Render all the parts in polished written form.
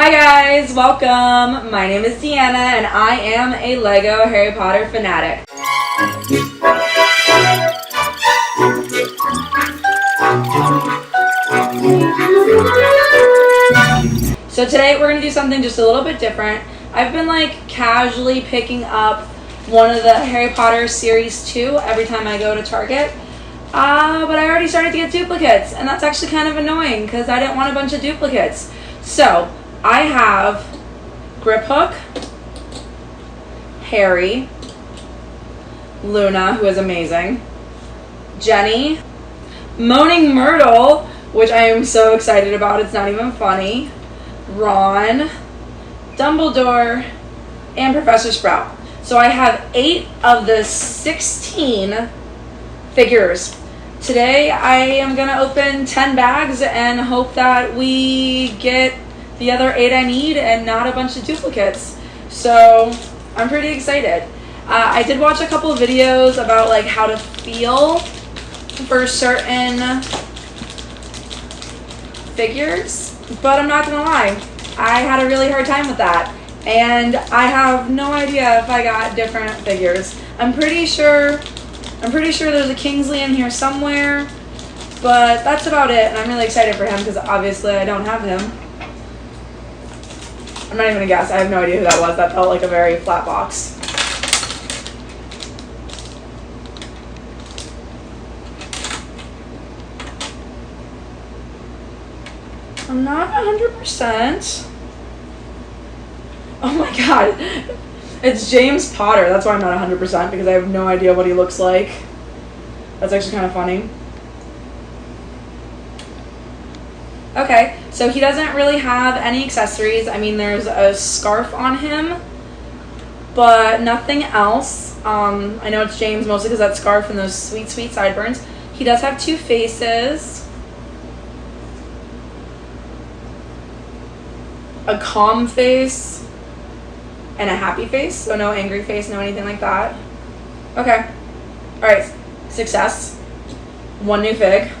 Hi guys, welcome. My name is Deanna and I am a Lego Harry Potter fanatic. So today we're going to do something just a little bit different. I've been casually picking up one of the Harry Potter series 2 every time I go to Target. But I already started to get duplicates, and that's actually kind of annoying because I didn't want a bunch of duplicates. So I have Griphook, Harry, Luna, who is amazing, Jenny, Moaning Myrtle, which I am so excited about, it's not even funny, Ron, Dumbledore, and Professor Sprout. So I have 8 of the 16 figures. Today I am going to open 10 bags and hope that we get the other 8 I need and not a bunch of duplicates. So I'm pretty excited. I did watch a couple of videos about how to feel for certain figures, but I'm not gonna lie, I had a really hard time with that, and I have no idea if I got different figures. I'm pretty sure there's a Kingsley in here somewhere, but that's about it, and I'm really excited for him because obviously I don't have him. I'm not even gonna guess. I have no idea who that was. That felt like a very flat box. I'm not 100%. Oh my god. It's James Potter. That's why I'm not 100% because I have no idea what he looks like. That's actually kind of funny. Okay, so he doesn't really have any accessories. I mean, there's a scarf on him, but nothing else. I know it's James mostly because that scarf and those sweet, sweet sideburns. He does have 2 faces. A calm face and a happy face. So no angry face, no anything like that. Okay. Alright, success. 1 new fig.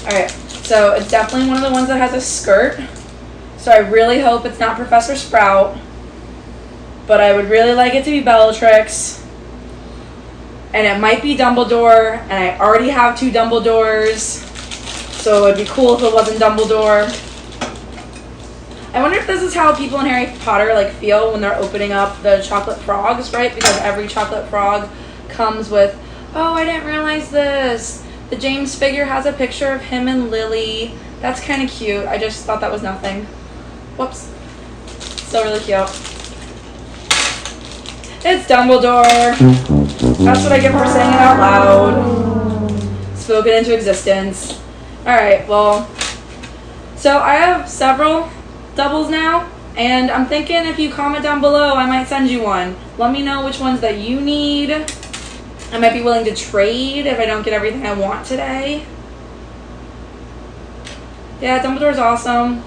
Alright, so it's definitely one of the ones that has a skirt. So I really hope it's not Professor Sprout. But I would really like it to be Bellatrix. And it might be Dumbledore. And I already have 2 Dumbledores. So it would be cool if it wasn't Dumbledore. I wonder if this is how people in Harry Potter feel when they're opening up the chocolate frogs, right? Because every chocolate frog comes with, oh, I didn't realize this. The James figure has a picture of him and Lily. That's kind of cute. I just thought that was nothing. Whoops. Still really cute. It's Dumbledore. That's what I get for saying it out loud. Spoken into existence. Alright, well, so I have several doubles now, and I'm thinking if you comment down below, I might send you one. Let me know which ones that you need. I might be willing to trade if I don't get everything I want today. Yeah, Dumbledore's awesome.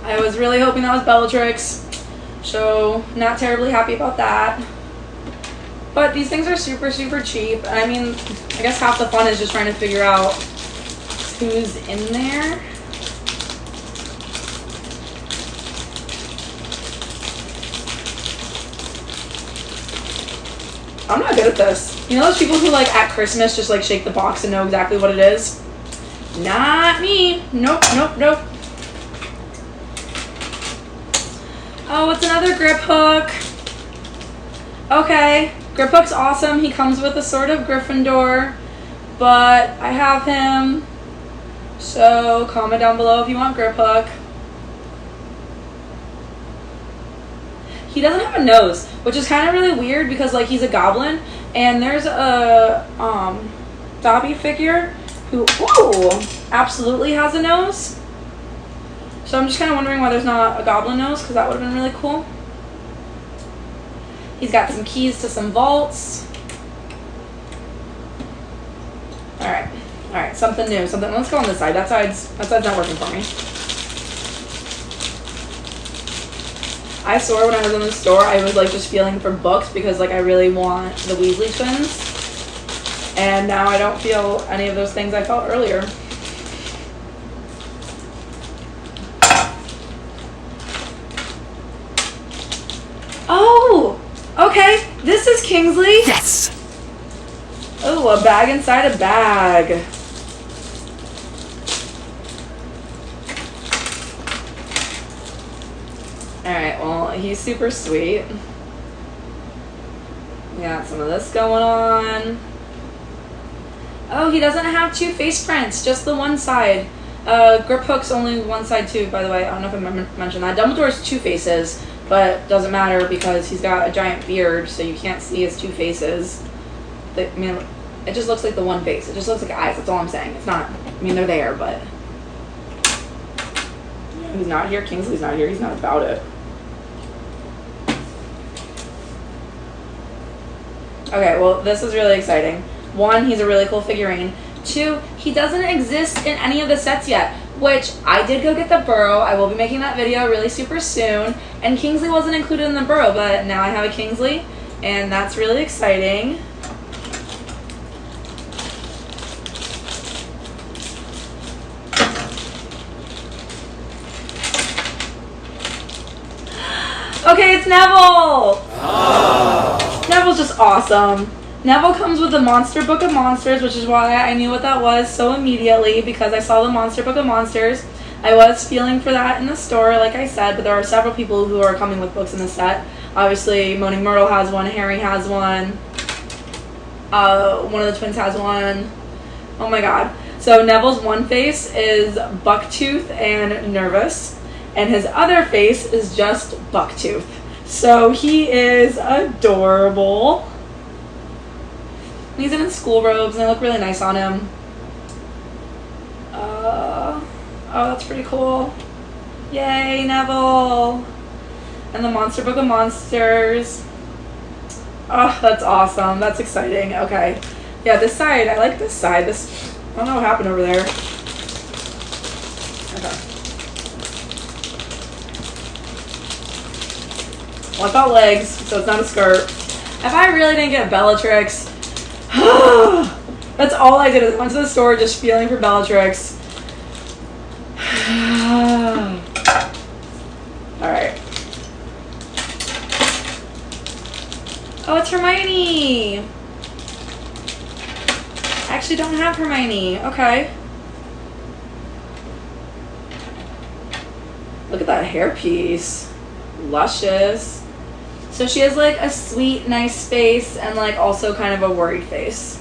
I was really hoping that was Bellatrix, so not terribly happy about that. But these things are super, super cheap. I mean, I guess half the fun is just trying to figure out who's in there. I'm not good at this. You know those people who at Christmas just shake the box and know exactly what it is? Not me. Nope, nope, nope. Oh, it's another Griphook. Okay, Griphook's awesome. He comes with a sort of Gryffindor, but I have him. So comment down below if you want Griphook. He doesn't have a nose, which is kind of really weird because he's a goblin, and there's a Dobby figure who absolutely has a nose. So I'm just kind of wondering why there's not a goblin nose, because that would have been really cool. He's got some keys to some vaults. Alright, something new. Let's go on this side. That side's not working for me. I swore when I was in the store, I was just feeling for books because I really want the Weasley twins. And now I don't feel any of those things I felt earlier. Oh! Okay, this is Kingsley. Yes! Oh, a bag inside a bag. Alright, well, he's super sweet. We got some of this going on. Oh, he doesn't have two face prints, just the one side. Griphook's only one side too, by the way. I don't know if I mentioned that. Dumbledore's two faces, but doesn't matter because he's got a giant beard, so you can't see his two faces. I mean, it just looks like the one face. It just looks like eyes. That's all I'm saying. It's not. I mean, they're there, but he's not here. Kingsley's not here. He's not about it. Okay, well, this is really exciting. One, he's a really cool figurine. Two, he doesn't exist in any of the sets yet, which I did go get the burrow. I will be making that video really super soon. And Kingsley wasn't included in the burrow, but now I have a Kingsley, and that's really exciting. Okay, it's Neville! Oh. Neville's just awesome. Neville comes with the Monster Book of Monsters, which is why I knew what that was so immediately, because I saw the Monster Book of Monsters. I was feeling for that in the store, like I said, but there are several people who are coming with books in the set. Obviously, Moaning Myrtle has one, Harry has one, one of the twins has one. Oh my god. So Neville's one face is Bucktooth and nervous, and his other face is just Bucktooth. So he is adorable. He's in his school robes, and they look really nice on him. Oh, that's pretty cool. Yay, Neville! And the Monster Book of Monsters. Oh, that's awesome. That's exciting. Okay. Yeah, this side. I like this side. This, I don't know what happened over there. Okay. Well, I've got legs, so it's not a skirt. If I really didn't get Bellatrix, that's all I did. I went to the store just feeling for Bellatrix. Alright. Oh, it's Hermione! I actually don't have Hermione. Okay. Look at that hairpiece. Luscious. So she has like a sweet, nice face and like also kind of a worried face.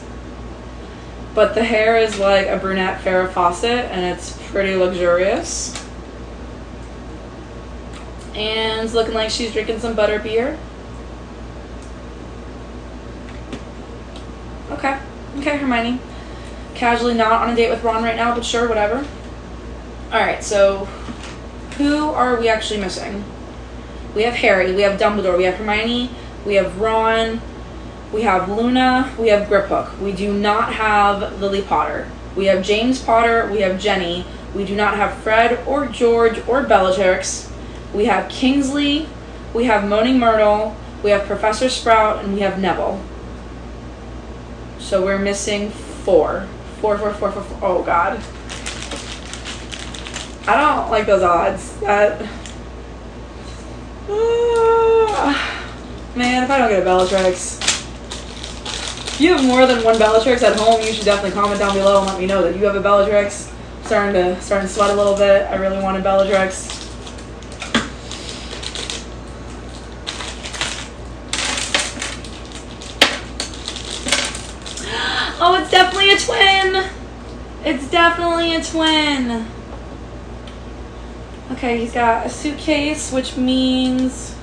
But the hair is like a brunette Farrah Fawcett and it's pretty luxurious. And it's looking like she's drinking some butterbeer. Okay. Okay, Hermione. Casually not on a date with Ron right now, but sure, whatever. Alright, so who are we actually missing? We have Harry, we have Dumbledore, we have Hermione, we have Ron, we have Luna, we have Griphook. We do not have Lily Potter. We have James Potter, we have Jenny. We do not have Fred or George or Bellatrix. We have Kingsley, we have Moaning Myrtle, we have Professor Sprout, and we have Neville. So we're missing four. Four. Oh god. I don't like those odds. Man, if I don't get a Bellatrix. If you have more than one Bellatrix at home, you should definitely comment down below and let me know that you have a Bellatrix. Starting to sweat a little bit. I really want a Bellatrix. Oh, it's definitely a twin! It's definitely a twin! Okay, he's got a suitcase, which means...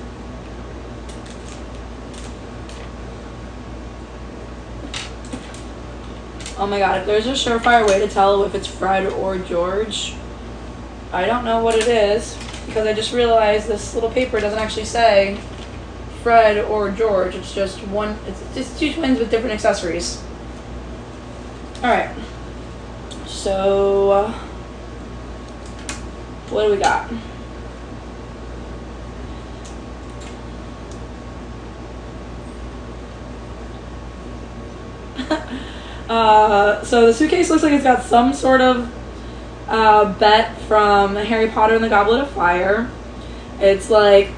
Oh my god, if there's a surefire way to tell if it's Fred or George, I don't know what it is, because I just realized this little paper doesn't actually say Fred or George. It's just one, it's just two twins with different accessories. Alright. So... what do we got? So the suitcase looks like it's got some sort of bet from Harry Potter and the Goblet of Fire. It's like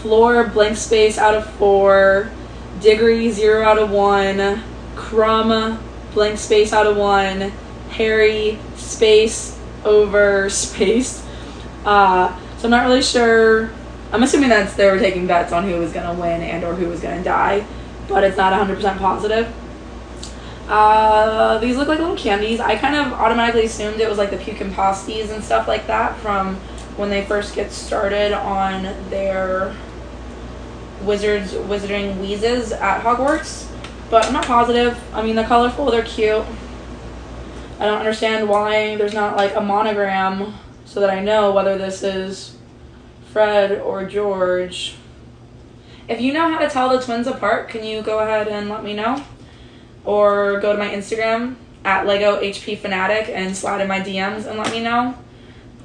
floor blank space out of 4, Diggory 0 out of 1, Crumb blank space out of 1, Harry space over space. So I'm not really sure. I'm assuming that they were taking bets on who was going to win and or who was going to die, but it's not 100% positive. These look like little candies. I kind of automatically assumed it was like the pumpkin pasties and stuff like that from when they first get started on their wizarding wheezes at Hogwarts, but I'm not positive. I mean, they're colorful, they're cute. I don't understand why there's not like a monogram so that I know whether this is Fred or George. If you know how to tell the twins apart, can you go ahead and let me know? Or go to my Instagram at Lego HP Fanatic and slide in my DMs and let me know,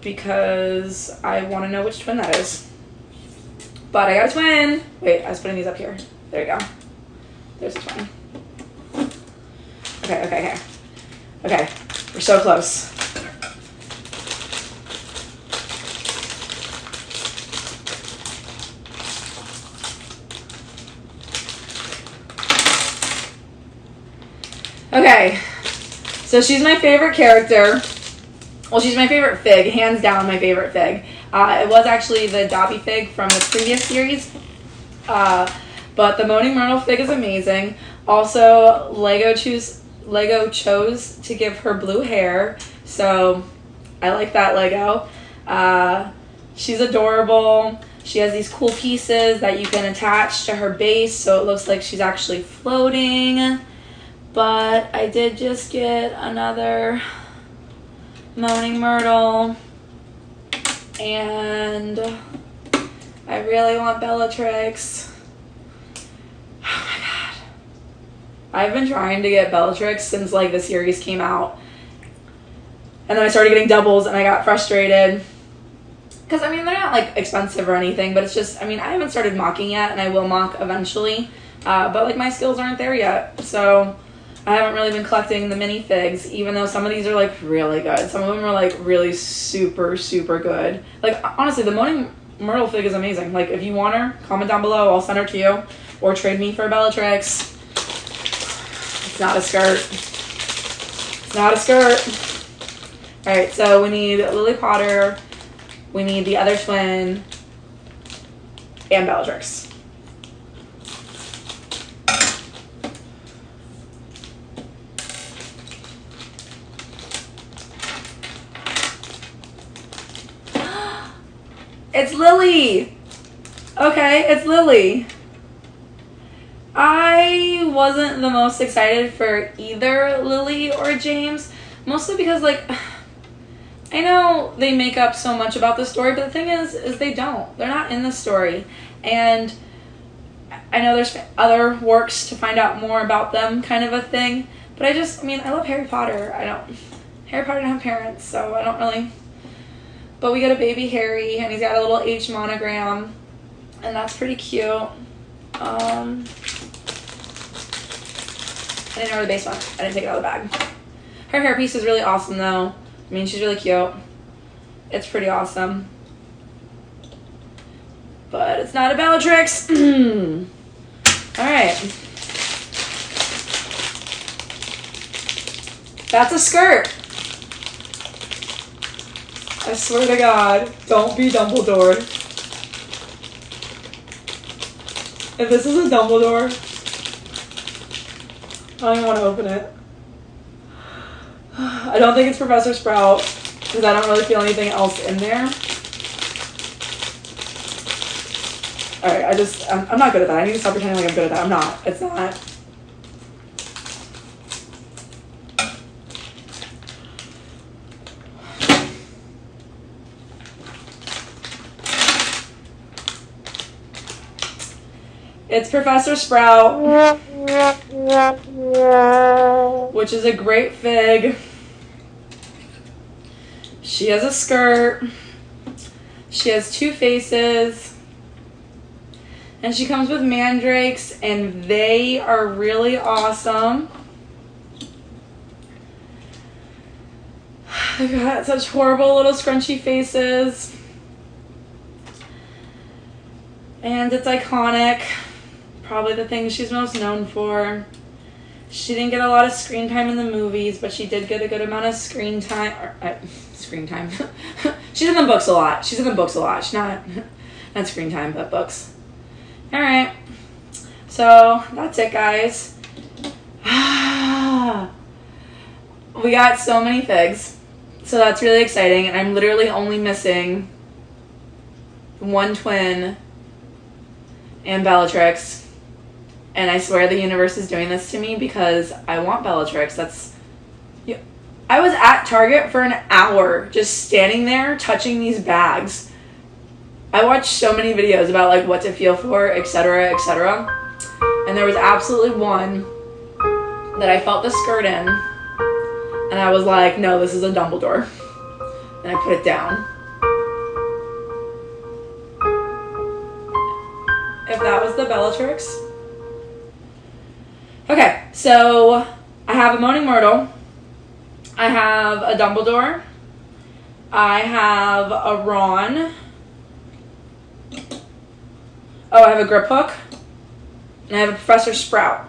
because I want to know which twin that is. But I got a twin. Wait, I was putting these up here. There you go. There's a twin. Okay. Okay, we're so close. Okay, so she's my favorite character. Well, she's my favorite fig, hands down my favorite fig. It was actually the Dobby fig from the previous series. But the Moaning Myrtle fig is amazing. Also, Lego chose to give her blue hair, so I like that Lego. She's adorable. She has these cool pieces that you can attach to her base so it looks like she's actually floating. But I did just get another Moaning Myrtle, and I really want Bellatrix. Oh my god. I've been trying to get Bellatrix since like the series came out. And then I started getting doubles and I got frustrated. Because I mean, they're not like expensive or anything, but it's just, I mean, I haven't started mocking yet, and I will mock eventually. But like my skills aren't there yet. So I haven't really been collecting the minifigs, even though some of these are like really good. Some of them are like really super, super good. Like honestly, the Moaning Myrtle fig is amazing. Like if you want her, comment down below. I'll send her to you. Or trade me for Bellatrix. It's not a skirt. It's not a skirt. Alright, so we need Lily Potter. We need the other twin. And Bellatrix. It's Lily! Okay, it's Lily. I wasn't the most excited for either Lily or James, mostly because, like, I know they make up so much about the story, but the thing is they don't. They're not in the story. And I know there's other works to find out more about them kind of a thing, but I mean, I love Harry Potter. Harry Potter didn't have parents, so I don't really... But we got a baby Harry, and he's got a little H monogram, and that's pretty cute. I didn't know where the base went. I didn't take it out of the bag. Her hairpiece is really awesome, though. I mean, she's really cute. It's pretty awesome. But it's not a Bellatrix. Alright. That's a skirt. I swear to God, don't be Dumbledore. If this is a Dumbledore, I don't even want to open it. I don't think it's Professor Sprout, because I don't really feel anything else in there. Alright, I'm not good at that. I need to stop pretending like I'm good at that. I'm not. It's not. It's Professor Sprout, which is a great fig. She has a skirt. She has 2 faces. And she comes with mandrakes, and they are really awesome. They've got such horrible little scrunchy faces. And it's iconic. Probably the thing she's most known for. She didn't get a lot of screen time in the movies, but she did get a good amount of screen time. Screen time. She's in the books a lot. She's not screen time, but books. Alright. So, that's it, guys. We got so many figs. So that's really exciting. And I'm literally only missing one twin and Bellatrix. And I swear the universe is doing this to me because I want Bellatrix. I was at Target for an hour just standing there touching these bags. I watched so many videos about like what to feel for, etc., etc. And there was absolutely one that I felt the skirt in. And I was like, no, this is a Dumbledore. And I put it down. If that was the Bellatrix. Okay, so I have a Moaning Myrtle. I have a Dumbledore. I have a Ron. Oh, I have a Griphook. And I have a Professor Sprout.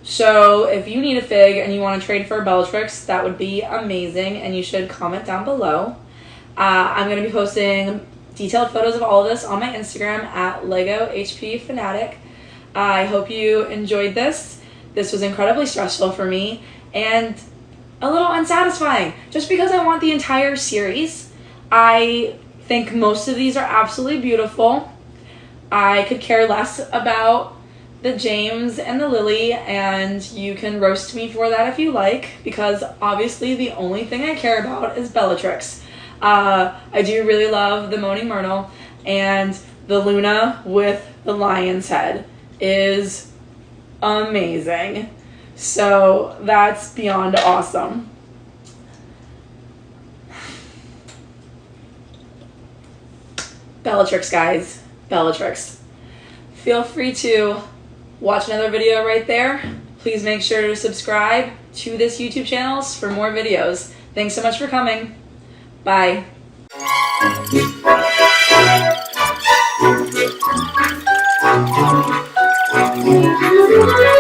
So if you need a fig and you want to trade for a Bellatrix, that would be amazing. And you should comment down below. I'm going to be posting detailed photos of all of this on my Instagram at Lego HP Fanatic. I hope you enjoyed this. This was incredibly stressful for me and a little unsatisfying just because I want the entire series. I think most of these are absolutely beautiful. I could care less about the James and the Lily, and you can roast me for that if you like, because obviously the only thing I care about is Bellatrix. I do really love the Moaning Myrtle, and the Luna with the lion's head is amazing. So that's beyond awesome. Bellatrix, guys. Bellatrix. Feel free to watch another video right there. Please make sure to subscribe to this YouTube channel for more videos. Thanks so much for coming. Bye. Thank you.